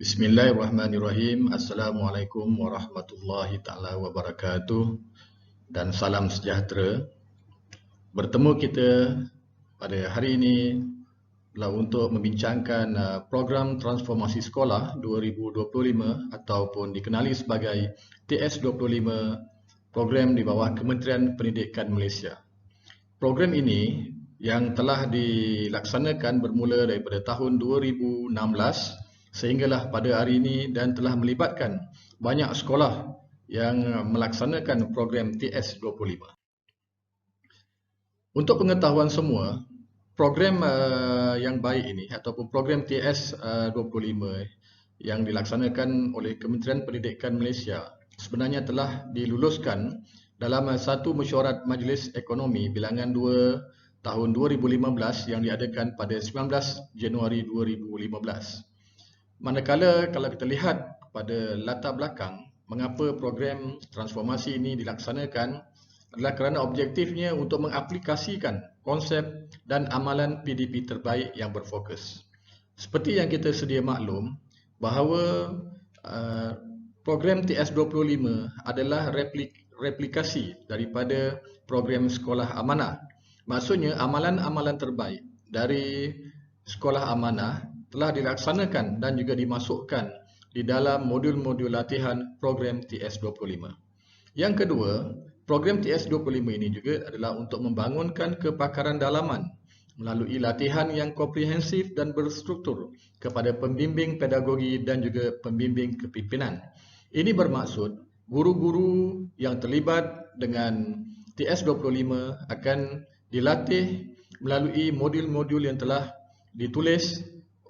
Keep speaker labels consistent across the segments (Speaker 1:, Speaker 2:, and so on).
Speaker 1: Bismillahirrahmanirrahim. Assalamualaikum warahmatullahi taala wabarakatuh dan salam sejahtera. Bertemu kita pada hari ini adalah untuk membincangkan program transformasi sekolah 2025 ataupun dikenali sebagai TS25, program di bawah Kementerian Pendidikan Malaysia. Program ini yang telah dilaksanakan bermula daripada tahun 2016 sehinggalah pada hari ini dan telah melibatkan banyak sekolah yang melaksanakan program TS25. Untuk pengetahuan semua, program yang baik ini ataupun program TS25 yang dilaksanakan oleh Kementerian Pendidikan Malaysia sebenarnya telah diluluskan dalam satu mesyuarat Majlis Ekonomi bilangan 2 tahun 2015 yang diadakan pada 19 Januari 2015. Manakala kalau kita lihat pada latar belakang mengapa program transformasi ini dilaksanakan adalah kerana objektifnya untuk mengaplikasikan konsep dan amalan PDP terbaik yang berfokus. Seperti yang kita sedia maklum bahawa program TS25 adalah replikasi daripada program sekolah amanah. Maksudnya amalan-amalan terbaik dari sekolah amanah telah dilaksanakan dan juga dimasukkan di dalam modul-modul latihan program TS25. Yang kedua, program TS25 ini juga adalah untuk membangunkan kepakaran dalaman melalui latihan yang komprehensif dan berstruktur kepada pembimbing pedagogi dan juga pembimbing kepimpinan. Ini bermaksud guru-guru yang terlibat dengan TS25 akan dilatih melalui modul-modul yang telah ditulis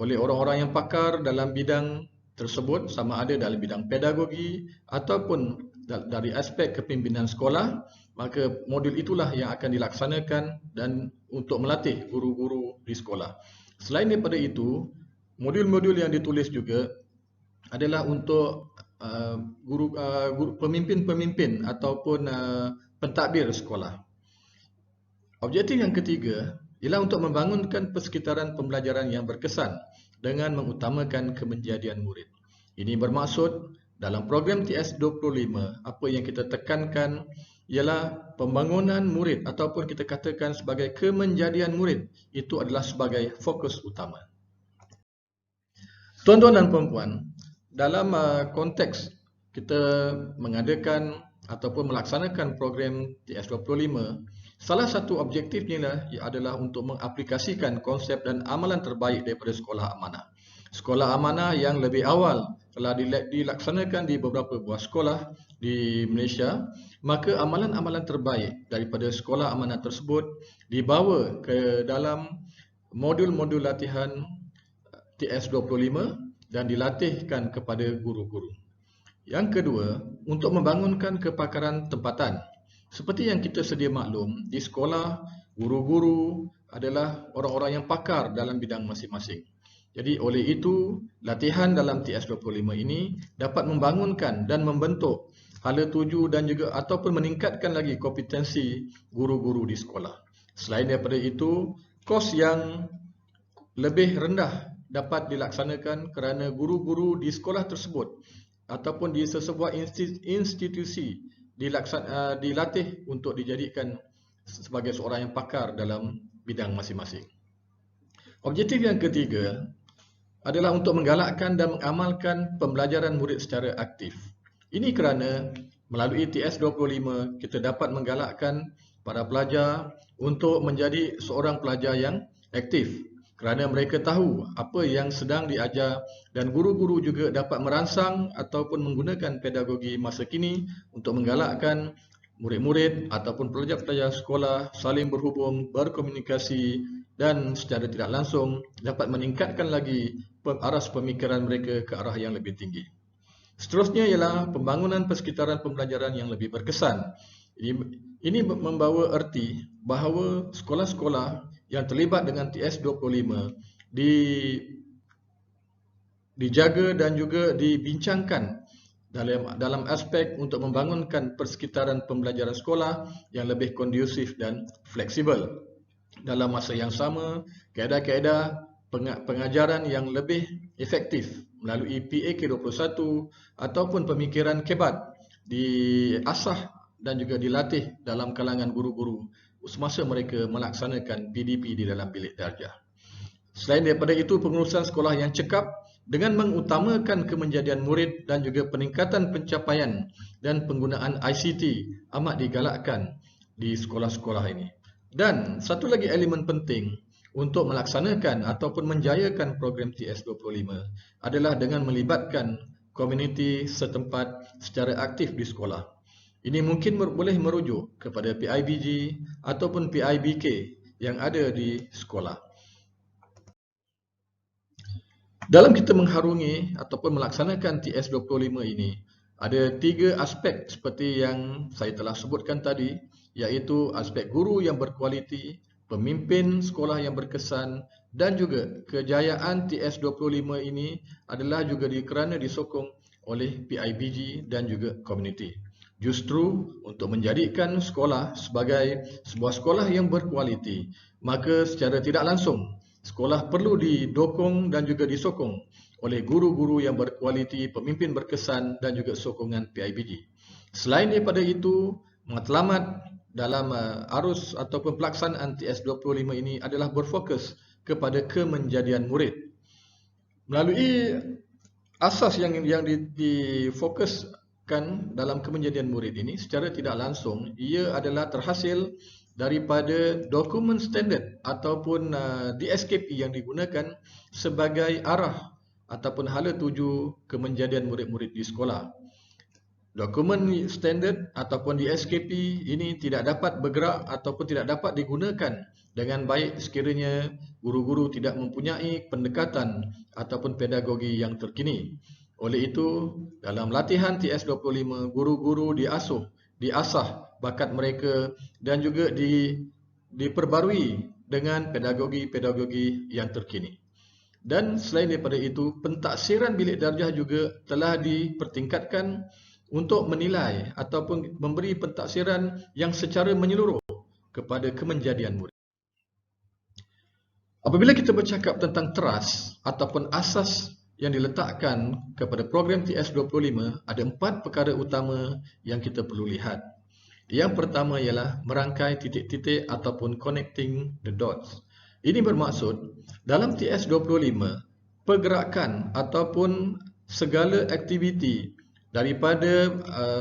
Speaker 1: oleh orang-orang yang pakar dalam bidang tersebut, sama ada dalam bidang pedagogi ataupun dari aspek kepimpinan sekolah. Maka modul itulah yang akan dilaksanakan dan untuk melatih guru-guru di sekolah. Selain daripada itu, modul-modul yang ditulis juga adalah untuk pemimpin-pemimpin ataupun pentadbir sekolah. Objektif yang ketiga ialah untuk membangunkan persekitaran pembelajaran yang berkesan dengan mengutamakan kemenjadian murid. Ini bermaksud dalam program TS25, apa yang kita tekankan ialah pembangunan murid ataupun kita katakan sebagai kemenjadian murid. Itu adalah sebagai fokus utama. Tuan-tuan dan puan-puan, dalam konteks kita mengadakan ataupun melaksanakan program TS25, salah satu objektifnya adalah untuk mengaplikasikan konsep dan amalan terbaik daripada sekolah amanah. Sekolah amanah yang lebih awal telah dilaksanakan di beberapa buah sekolah di Malaysia, maka amalan-amalan terbaik daripada sekolah amanah tersebut dibawa ke dalam modul-modul latihan TS25 dan dilatihkan kepada guru-guru. Yang kedua, untuk membangunkan kepakaran tempatan. Seperti yang kita sedia maklum, di sekolah guru-guru adalah orang-orang yang pakar dalam bidang masing-masing. Jadi oleh itu, latihan dalam TS25 ini dapat membangunkan dan membentuk hala tuju dan juga ataupun meningkatkan lagi kompetensi guru-guru di sekolah. Selain daripada itu, kos yang lebih rendah dapat dilaksanakan kerana guru-guru di sekolah tersebut ataupun di sesebuah institusi dilatih untuk dijadikan sebagai seorang yang pakar dalam bidang masing-masing. Objektif yang ketiga adalah untuk menggalakkan dan mengamalkan pembelajaran murid secara aktif. Ini kerana melalui TS25 kita dapat menggalakkan para pelajar untuk menjadi seorang pelajar yang aktif kerana mereka tahu apa yang sedang diajar dan guru-guru juga dapat merangsang ataupun menggunakan pedagogi masa kini untuk menggalakkan murid-murid ataupun pelajar-pelajar sekolah saling berhubung, berkomunikasi dan secara tidak langsung dapat meningkatkan lagi aras pemikiran mereka ke arah yang lebih tinggi. Seterusnya ialah pembangunan persekitaran pembelajaran yang lebih berkesan. Ini membawa erti bahawa sekolah-sekolah yang terlibat dengan TS25 dijaga dan juga dibincangkan dalam aspek untuk membangunkan persekitaran pembelajaran sekolah yang lebih kondusif dan fleksibel. Dalam masa yang sama, kaedah-kaedah pengajaran yang lebih efektif melalui PAK21 ataupun pemikiran kebat diasah dan juga dilatih dalam kalangan guru-guru semasa mereka melaksanakan PDP di dalam bilik darjah. Selain daripada itu, pengurusan sekolah yang cekap dengan mengutamakan kemenjadian murid dan juga peningkatan pencapaian dan penggunaan ICT amat digalakkan di sekolah-sekolah ini. Dan satu lagi elemen penting untuk melaksanakan ataupun menjayakan program TS25 adalah dengan melibatkan komuniti setempat secara aktif di sekolah. Ini mungkin boleh merujuk kepada PIBG ataupun PIBK yang ada di sekolah. Dalam kita mengharungi ataupun melaksanakan TS25 ini, ada 3 aspek seperti yang saya telah sebutkan tadi, iaitu aspek guru yang berkualiti, pemimpin sekolah yang berkesan, dan juga kejayaan TS25 ini adalah juga kerana disokong oleh PIBG dan juga komuniti. Justru untuk menjadikan sekolah sebagai sebuah sekolah yang berkualiti, maka secara tidak langsung sekolah perlu didokong dan juga disokong oleh guru-guru yang berkualiti, pemimpin berkesan dan juga sokongan PIBG. Selain daripada itu, matlamat dalam arus ataupun pelaksanaan TS25 ini adalah berfokus kepada kemenjadian murid. Melalui asas yang difokuskan dalam kemenjadian murid ini, secara tidak langsung, ia adalah terhasil daripada dokumen standard ataupun DSKP yang digunakan sebagai arah ataupun hala tuju kemenjadian murid-murid di sekolah. Dokumen standard ataupun DSKP ini tidak dapat bergerak ataupun tidak dapat digunakan dengan baik sekiranya guru-guru tidak mempunyai pendekatan ataupun pedagogi yang terkini. Oleh itu, dalam latihan TS25, guru-guru diasah bakat mereka dan juga diperbarui dengan pedagogi-pedagogi yang terkini. Dan selain daripada itu, pentaksiran bilik darjah juga telah dipertingkatkan untuk menilai ataupun memberi pentaksiran yang secara menyeluruh kepada kemenjadian murid. Apabila kita bercakap tentang teras ataupun asas yang diletakkan kepada program TS25, ada 4 perkara utama yang kita perlu lihat. Yang pertama ialah merangkai titik-titik ataupun connecting the dots. Ini bermaksud dalam TS25, pergerakan ataupun segala aktiviti daripada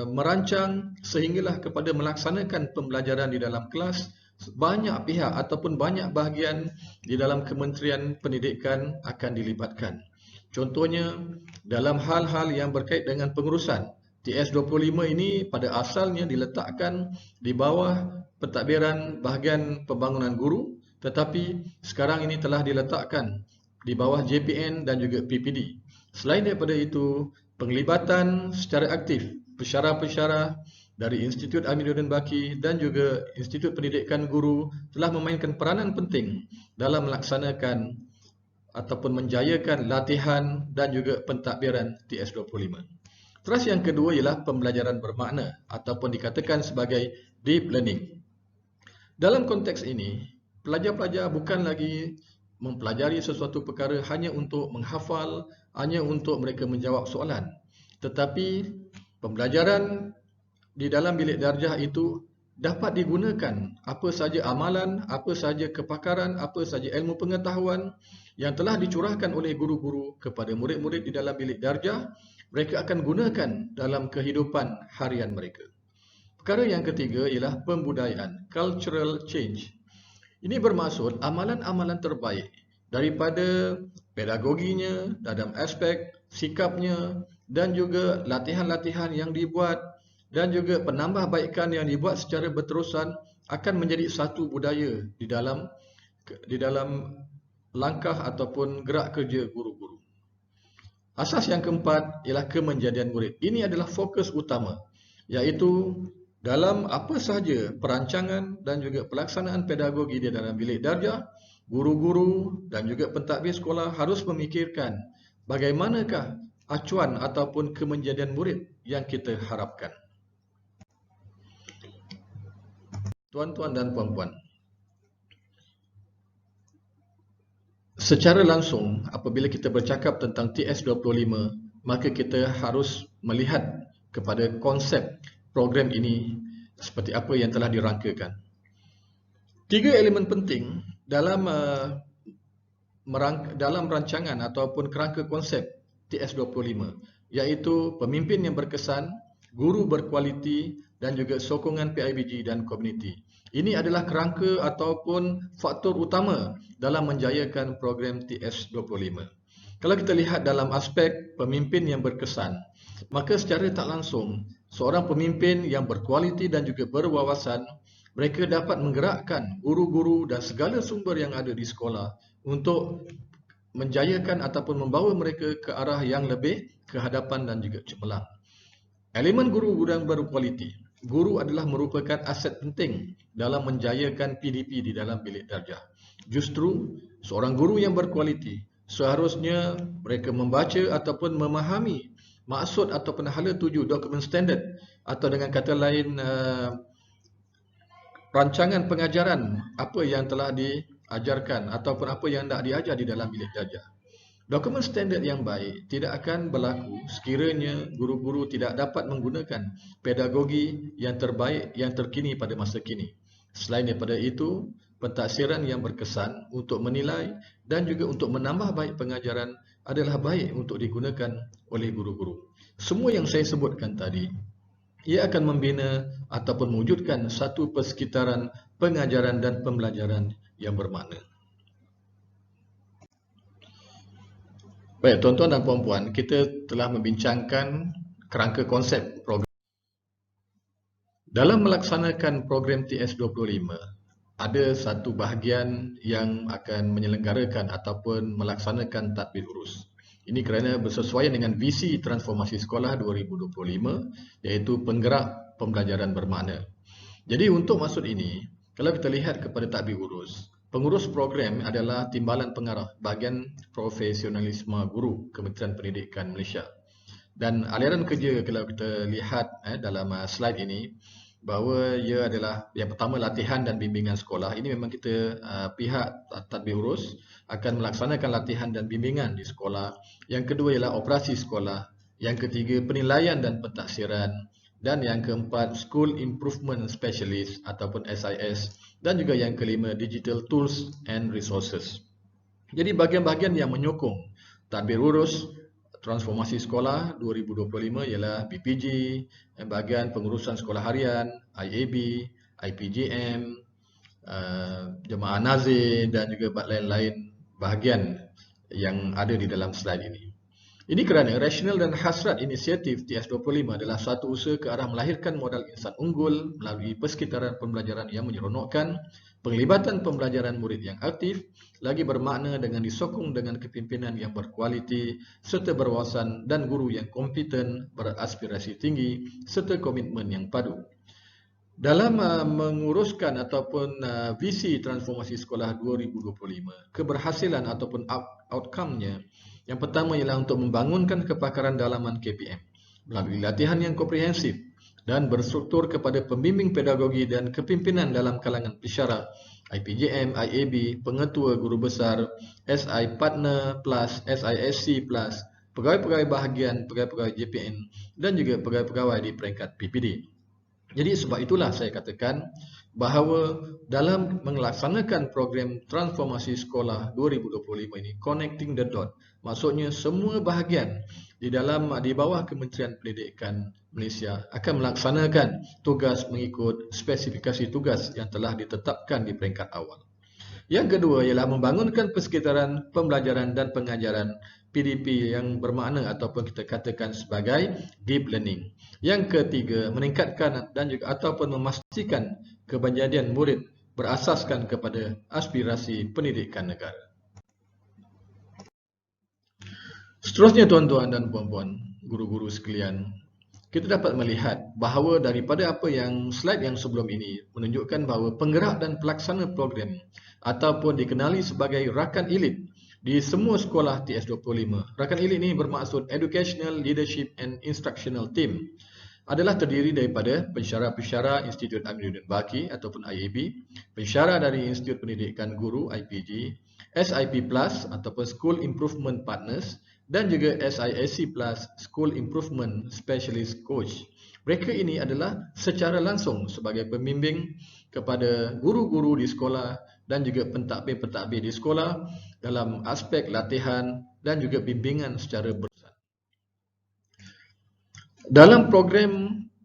Speaker 1: merancang sehinggalah kepada melaksanakan pembelajaran di dalam kelas, banyak pihak ataupun banyak bahagian di dalam Kementerian Pendidikan akan dilibatkan. Contohnya, dalam hal-hal yang berkait dengan pengurusan, TS25 ini pada asalnya diletakkan di bawah pentadbiran bahagian pembangunan guru, tetapi sekarang ini telah diletakkan di bawah JPN dan juga PPD. Selain daripada itu, penglibatan secara aktif pensyarah-pensyarah dari Institut Aminuddin Baki dan juga Institut Pendidikan Guru telah memainkan peranan penting dalam melaksanakan ataupun menjayakan latihan dan juga pentadbiran TS25. Teras yang kedua ialah pembelajaran bermakna ataupun dikatakan sebagai deep learning. Dalam konteks ini, pelajar-pelajar bukan lagi mempelajari sesuatu perkara hanya untuk menghafal, hanya untuk mereka menjawab soalan. Tetapi pembelajaran di dalam bilik darjah itu dapat digunakan apa saja amalan, apa saja kepakaran, apa saja ilmu pengetahuan yang telah dicurahkan oleh guru-guru kepada murid-murid di dalam bilik darjah, mereka akan gunakan dalam kehidupan harian mereka. Perkara yang ketiga ialah pembudayaan, cultural change. Ini bermaksud amalan-amalan terbaik daripada pedagoginya, dalam aspek sikapnya dan juga latihan-latihan yang dibuat dan juga penambahbaikan yang dibuat secara berterusan akan menjadi satu budaya di dalam langkah ataupun gerak kerja guru-guru. Asas yang keempat ialah kemenjadian murid. Ini adalah fokus utama, iaitu dalam apa sahaja perancangan dan juga pelaksanaan pedagogi di dalam bilik darjah, guru-guru dan juga pentadbir sekolah harus memikirkan bagaimanakah acuan ataupun kemenjadian murid yang kita harapkan. Tuan-tuan dan puan-puan, Secara langsung, apabila kita bercakap tentang TS25, maka kita harus melihat kepada konsep program ini seperti apa yang telah dirangkakan. 3 elemen penting dalam rancangan ataupun kerangka konsep TS25, iaitu pemimpin yang berkesan, guru berkualiti dan juga sokongan PIBG dan komuniti. Ini adalah kerangka ataupun faktor utama dalam menjayakan program TS25. Kalau kita lihat dalam aspek pemimpin yang berkesan, maka secara tak langsung, seorang pemimpin yang berkualiti dan juga berwawasan, mereka dapat menggerakkan guru-guru dan segala sumber yang ada di sekolah untuk menjayakan ataupun membawa mereka ke arah yang lebih ke hadapan dan juga cemerlang. Elemen guru yang berkualiti. Guru adalah merupakan aset penting dalam menjayakan PDP di dalam bilik darjah. Justru, seorang guru yang berkualiti seharusnya mereka membaca ataupun memahami maksud ataupun hala tuju dokumen standard, atau dengan kata lain rancangan pengajaran apa yang telah diajarkan ataupun apa yang nak diajar di dalam bilik darjah. Dokumen standard yang baik tidak akan berlaku sekiranya guru-guru tidak dapat menggunakan pedagogi yang terbaik yang terkini pada masa kini. Selain daripada itu, pentaksiran yang berkesan untuk menilai dan juga untuk menambah baik pengajaran adalah baik untuk digunakan oleh guru-guru. Semua yang saya sebutkan tadi, ia akan membina ataupun mewujudkan satu persekitaran pengajaran dan pembelajaran yang bermakna. Baik, tuan-tuan dan puan-puan, kita telah membincangkan kerangka konsep program. Dalam melaksanakan program TS25, ada satu bahagian yang akan menyelenggarakan ataupun melaksanakan tadbir urus. Ini kerana bersesuaian dengan visi transformasi sekolah 2025, iaitu penggerak pembelajaran bermakna. Jadi untuk maksud ini, kalau kita lihat kepada tadbir urus, pengurus program adalah Timbalan Pengarah Bahagian Profesionalisme Guru Kementerian Pendidikan Malaysia. Dan aliran kerja kalau kita lihat dalam slide ini, bahawa ia adalah yang pertama latihan dan bimbingan sekolah. Ini memang kita pihak tadbir urus akan melaksanakan latihan dan bimbingan di sekolah. Yang kedua ialah operasi sekolah. Yang ketiga penilaian dan pentaksiran. Dan yang keempat, School Improvement Specialist ataupun SIS. Dan juga yang kelima, Digital Tools and Resources. Jadi bahagian-bahagian yang menyokong tadbir urus transformasi sekolah 2025 ialah BPG, bahagian pengurusan sekolah harian, IAB, IPJM, jemaah nazir dan juga lain-lain bahagian yang ada di dalam slide ini. Ini kerana rasional dan hasrat inisiatif TS25 adalah suatu usaha ke arah melahirkan modal insan unggul melalui persekitaran pembelajaran yang menyeronokkan, penglibatan pembelajaran murid yang aktif, lagi bermakna dengan disokong dengan kepimpinan yang berkualiti, serta berwawasan dan guru yang kompeten, beraspirasi tinggi, serta komitmen yang padu. Dalam menguruskan ataupun visi transformasi sekolah 2025, keberhasilan ataupun outcome-nya, yang pertama ialah untuk membangunkan kepakaran dalaman KPM melalui latihan yang komprehensif dan berstruktur kepada pembimbing pedagogi dan kepimpinan dalam kalangan pensyarah, IPJM, IAB, pengetua guru besar, SI Partner Plus, SISC Plus, pegawai-pegawai bahagian, pegawai-pegawai JPN dan juga pegawai-pegawai di peringkat PPD. Jadi sebab itulah saya katakan bahawa dalam melaksanakan program transformasi sekolah 2025 ini, connecting the dot, maksudnya semua bahagian di bawah Kementerian Pendidikan Malaysia akan melaksanakan tugas mengikut spesifikasi tugas yang telah ditetapkan di peringkat awal. Yang kedua ialah membangunkan persekitaran pembelajaran dan pengajaran PDP yang bermakna ataupun kita katakan sebagai deep learning. Yang ketiga, meningkatkan dan juga ataupun memastikan kebanjadian murid berasaskan kepada aspirasi pendidikan negara. Seterusnya tuan-tuan dan puan-puan, guru-guru sekalian, kita dapat melihat bahawa daripada apa yang slide yang sebelum ini menunjukkan bahawa penggerak dan pelaksana program ataupun dikenali sebagai rakan elit di semua sekolah TS25. Rakan elit ini bermaksud Educational Leadership and Instructional Team, adalah terdiri daripada pensyarah-pensyarah Institut Amiruddin Baqi ataupun IAB, pensyarah dari Institut Pendidikan Guru IPG, SIP Plus ataupun School Improvement Partners dan juga SISC Plus School Improvement Specialist Coach. Mereka ini adalah secara langsung sebagai pembimbing kepada guru-guru di sekolah dan juga pentadbir-pentadbir di sekolah dalam aspek latihan dan juga bimbingan secara berurusan.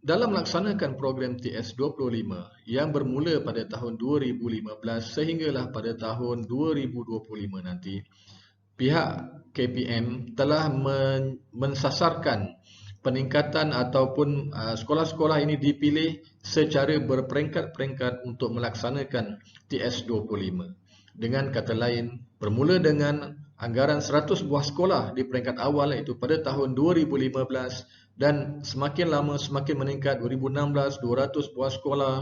Speaker 1: Dalam melaksanakan program TS25 yang bermula pada tahun 2015 sehinggalah pada tahun 2025 nanti, pihak KPM telah mensasarkan peningkatan ataupun sekolah-sekolah ini dipilih secara berperingkat-peringkat untuk melaksanakan TS25. Dengan kata lain, bermula dengan anggaran 100 buah sekolah di peringkat awal iaitu pada tahun 2015 dan semakin lama semakin meningkat. 2016 200 buah sekolah,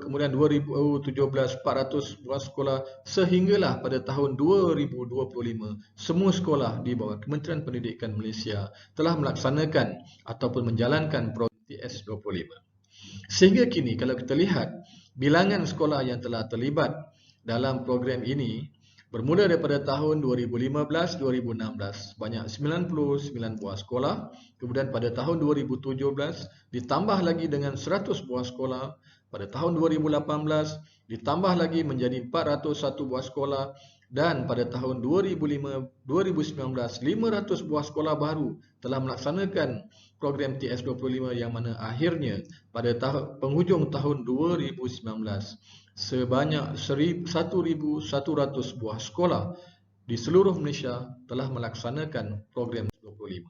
Speaker 1: kemudian 2017 400 buah sekolah, sehinggalah pada tahun 2025 semua sekolah di bawah Kementerian Pendidikan Malaysia telah melaksanakan ataupun menjalankan program TS25. Sehingga kini kalau kita lihat bilangan sekolah yang telah terlibat dalam program ini bermula daripada tahun 2015-2016 banyak 99 buah sekolah, kemudian pada tahun 2017 ditambah lagi dengan 100 buah sekolah, pada tahun 2018 ditambah lagi menjadi 401 buah sekolah, dan pada tahun 2019 500 buah sekolah baru telah melaksanakan program TS25 yang mana akhirnya pada penghujung tahun 2019 sebanyak 1,100 buah sekolah di seluruh Malaysia telah melaksanakan program 25.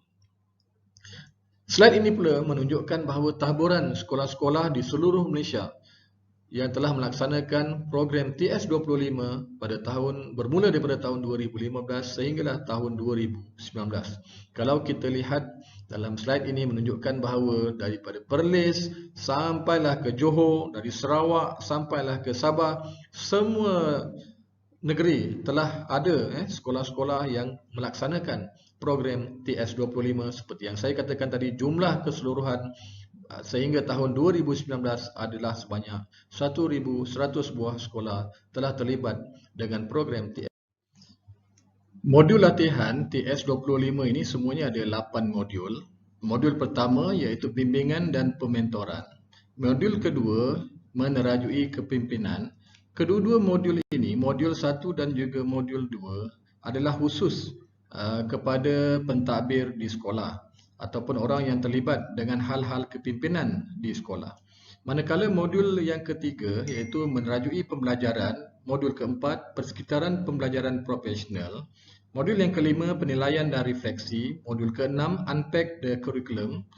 Speaker 1: Slide ini pula menunjukkan bahawa taburan sekolah-sekolah di seluruh Malaysia yang telah melaksanakan program TS25 pada bermula daripada tahun 2015 sehinggalah tahun 2019. Kalau kita lihat dalam slide ini menunjukkan bahawa daripada Perlis sampailah ke Johor, dari Sarawak sampailah ke Sabah, semua negeri telah ada sekolah-sekolah yang melaksanakan program TS25 seperti yang saya katakan tadi. Jumlah keseluruhan sehingga tahun 2019 adalah sebanyak 1,100 buah sekolah telah terlibat dengan program TS. Modul latihan TS25 ini semuanya ada 8 modul. Modul pertama iaitu bimbingan dan pementoran. Modul kedua menerajui kepimpinan. Kedua-dua modul ini, modul 1 dan juga modul 2 adalah khusus kepada pentadbir di sekolah ataupun orang yang terlibat dengan hal-hal kepimpinan di sekolah. Manakala modul yang ketiga iaitu menerajui pembelajaran, modul keempat persekitaran pembelajaran profesional, modul yang kelima penilaian dan refleksi, modul keenam unpack the curriculum,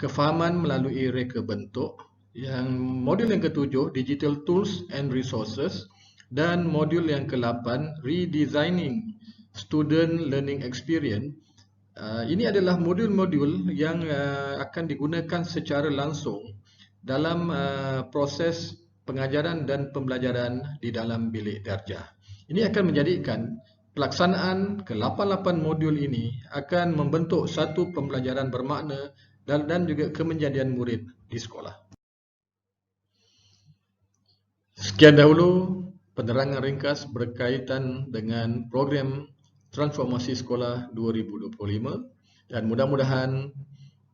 Speaker 1: kefahaman melalui reka bentuk, modul yang ketujuh digital tools and resources, dan modul yang ke-8 redesigning student learning experience. Ini adalah modul-modul yang akan digunakan secara langsung dalam proses pengajaran dan pembelajaran di dalam bilik darjah. Ini akan menjadikan pelaksanaan ke-88 modul ini akan membentuk satu pembelajaran bermakna dan juga kemenjadian murid di sekolah. Sekian dahulu penerangan ringkas berkaitan dengan program Transformasi Sekolah 2025 dan mudah-mudahan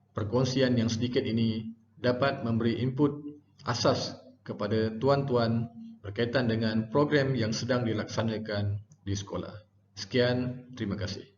Speaker 1: perkongsian yang sedikit ini dapat memberi input asas kepada tuan-tuan berkaitan dengan program yang sedang dilaksanakan di sekolah. Sekian, terima kasih.